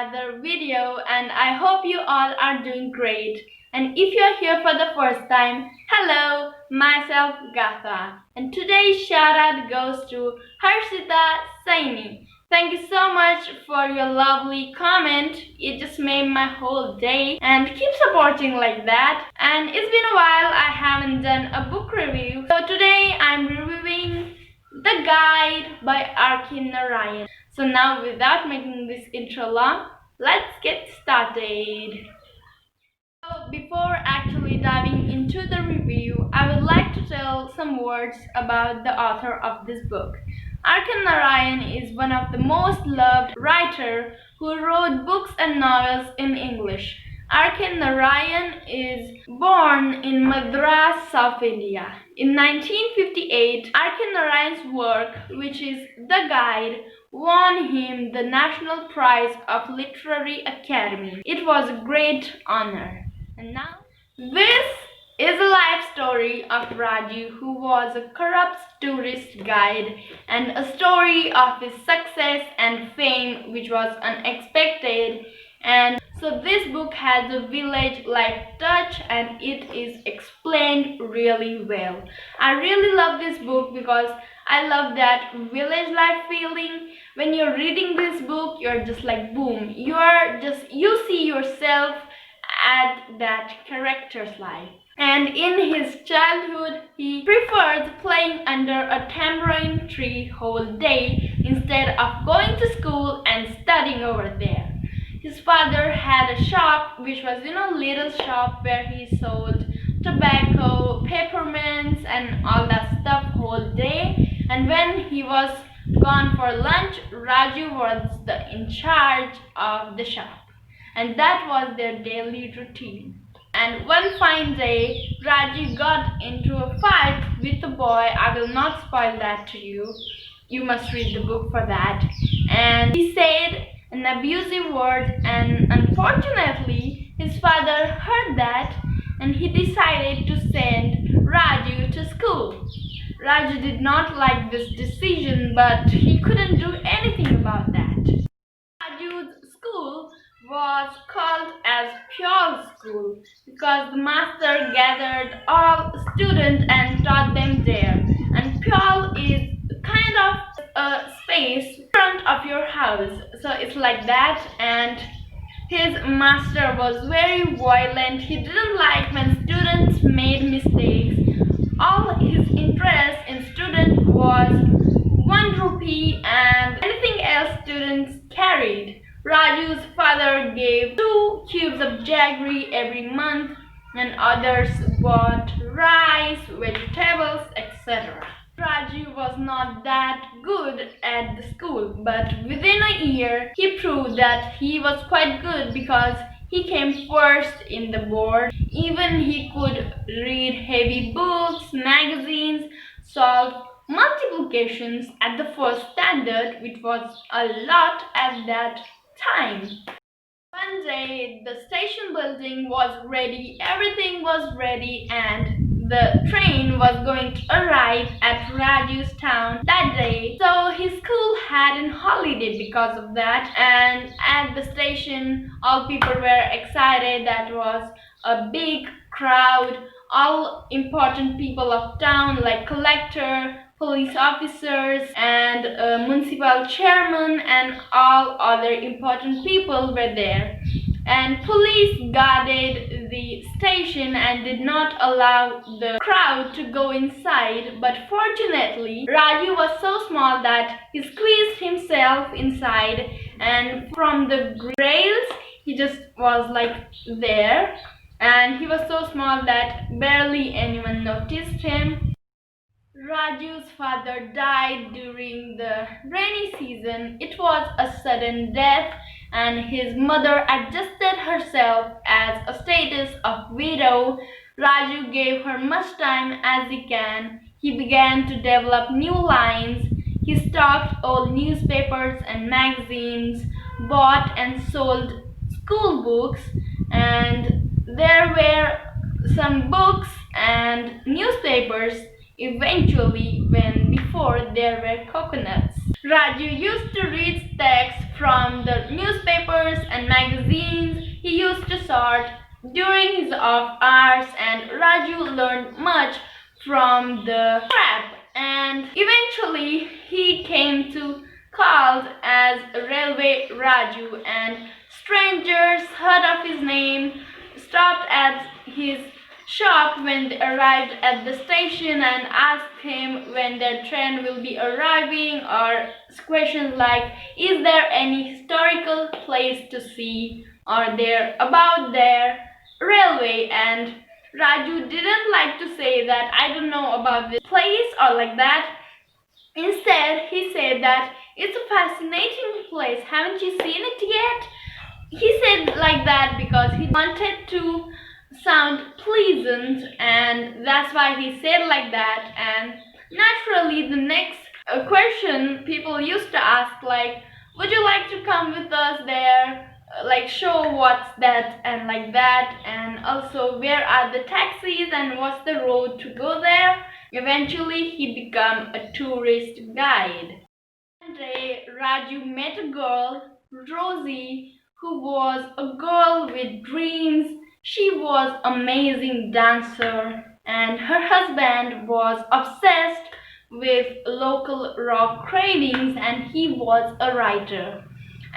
another video, and I hope you all are doing great. And if you're here for the first time, hello, myself Gatha. And today's shout out goes to Hershita Saini. Thank you so much for your lovely comment. It just made my whole day, and keep supporting like that. And it's been a while I haven't done a book review. So today I'm reviewing The Guide by R.K.Narayan. So now without making this intro long, let's get started. So before actually diving into the review, I would like to tell some words about the author of this book. R.K.Narayan is one of the most loved writers who wrote books and novels in English. R.K.Narayan is born in Madras, South India. In 1958, R.K.Narayan's work, which is The Guide, won him the National Prize of Literary Academy. It was a great honor. And now, this is a life story of Raju, who was a corrupt tourist guide, and a story of his success and fame which was unexpected. And so this book has a village life touch, and it is explained really well. I really love this book because I love that village life feeling. When you're reading this book, you're just like boom, you see yourself at that character's life. And in his childhood, he preferred playing under a tamarind tree whole day instead of going to school and studying over there. His father had a shop which was, little shop where he sold tobacco, peppermints and all that stuff whole day. And when he was gone for lunch, Raju was in charge of the shop. And that was their daily routine. And one fine day, Raju got into a fight with a boy. I will not spoil that to you. You must read the book for that. And he said an abusive word, and unfortunately, his father heard that, and he decided to send Raju to school. Raju did not like this decision, but he couldn't do anything about that. Raju's school was called as Pure School because the master gathered all students and taught them there. And Pure is kind of a space in front of your house, so it's like that. And his master was very violent. He didn't like when students made mistakes. All his interest in students was 1 rupee and anything else students carried. Raju's father gave 2 cubes of jaggery every month, and others bought rice, vegetables, etc. Raju was not that good at the school, but within a year he proved that he was quite good because he came first in the board. Even he could read heavy books, magazines, solve multiplications at the first standard, which was a lot at that time. One day the station building was ready, everything was ready, and the train was going to arrive at Raju's town that day. So his school had a holiday because of that, and at the station all people were excited. That was a big crowd. All important people of town like collector, police officers and municipal chairman and all other important people were there. And police guarded the station and did not allow the crowd to go inside. But fortunately, Raju was so small that he squeezed himself inside, and from the rails he just was like there. And he was so small that barely anyone noticed him. Raju's father died during the rainy season. It was a sudden death, and his mother adjusted herself as a status of widow. Raju gave her much time as he can. He began to develop new lines. He stocked old newspapers and magazines, bought and sold school books, and there were some books and newspapers eventually when before there were coconuts. Raju used to read texts from the newspapers and magazines he used to sort during his off hours, and Raju learned much from the scrap, and eventually he came to called as Railway Raju, and strangers heard of his name, stopped at his shop when they arrived at the station and asked him when their train will be arriving, or questions like, is there any historical place to see or there about their railway? And Raju didn't like to say that I don't know about this place or like that. Instead, he said that it's a fascinating place. Haven't you seen it yet? He said like that because he wanted to sound pleasant, and that's why he said like that. And naturally, the next question people used to ask, like, would you like to come with us there? Like, show what's that and like that, and also where are the taxis and what's the road to go there. Eventually he became a tourist guide. One day Raju met a girl, Rosie, who was a girl with dreams. She was an amazing dancer, and her husband was obsessed with local rock cravings, and he was a writer.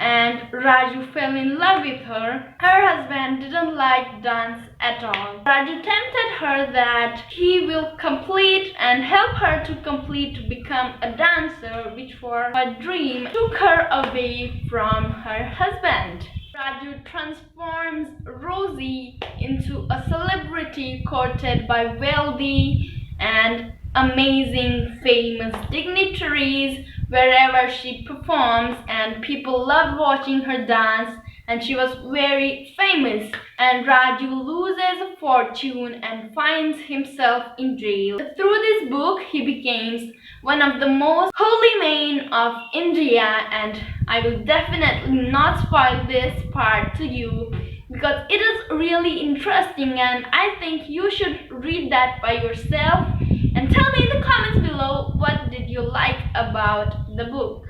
And Raju fell in love with her. Her husband didn't like dance at all. Raju tempted her that he will complete and help her to complete to become a dancer, which for her dream took her away from her husband. Raju transforms Rosie into a celebrity courted by wealthy and amazing famous dignitaries wherever she performs, and people love watching her dance, and she was very famous. And Raju loses a fortune and finds himself in jail. Through this book he becomes one of the most holy men of India, and I will definitely not spoil this part to you because it is really interesting, and I think you should read that by yourself. And tell me in the comments below, what did you like about the book?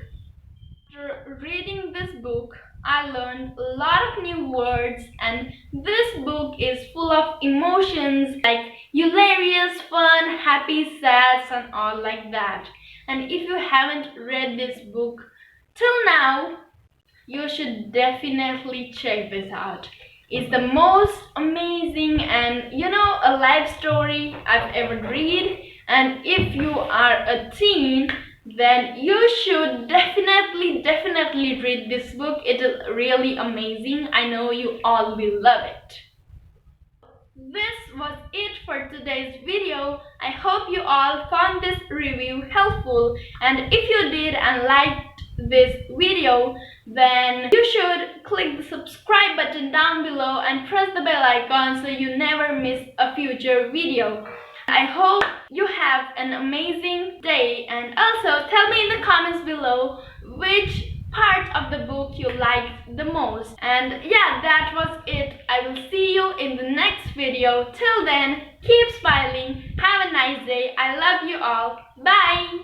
After reading this book, I learned a lot of new words, and this book is full of emotions like hilarious, fun, happy, sad, and all like that. And if you haven't read this book till now, you should definitely check this out. It's the most amazing and a life story I've ever read. And if you are a teen, then you should definitely read this book. It is really amazing. I know you all will love it. This was it for today's video. I hope you all found this review helpful, and if you did and liked this video, then you should click the subscribe button down below and press the bell icon so you never miss a future video. I hope you have an amazing day, and also tell me in the comments below which part of the book you liked the most. And yeah, that was it. I will see you in the next video. Till then, keep smiling. Have a nice day. I love you all. Bye.